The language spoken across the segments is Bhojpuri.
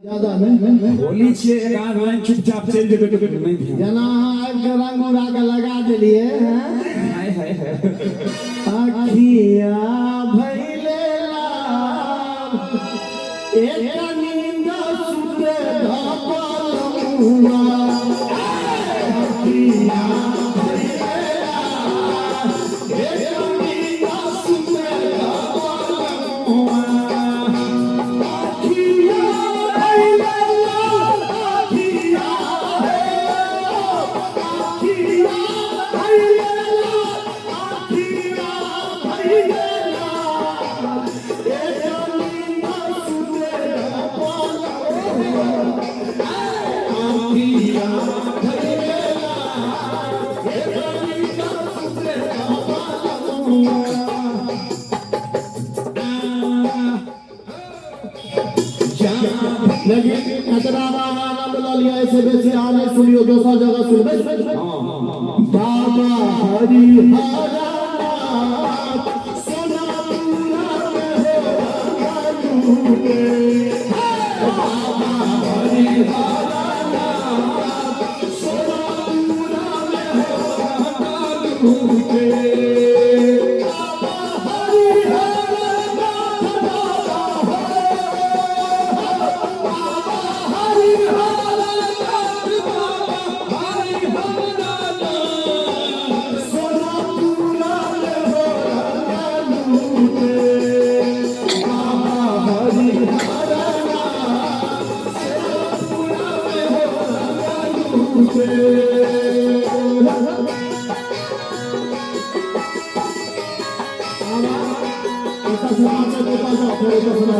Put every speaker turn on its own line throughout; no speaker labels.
ज्यादा नहीं
बोली छे एक आध लाइन चुपचाप चल जेबे तो नहीं ध्यान
जना आग के रंग उड़ा के लगा दिलिए
हाय हाय हाय
अखिया भइले लाल एक नींद सुते धपलुआ अखिया भइले लाल एक नींद सुते धपलुआ लेकिन अतरावा बोला लिया ऐसे वैसे आने सुनियो दूसरा जगह सुन बाबा हरि हरा सोना बाबा हरि हरा सोना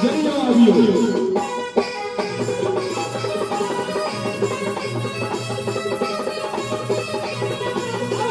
जरिया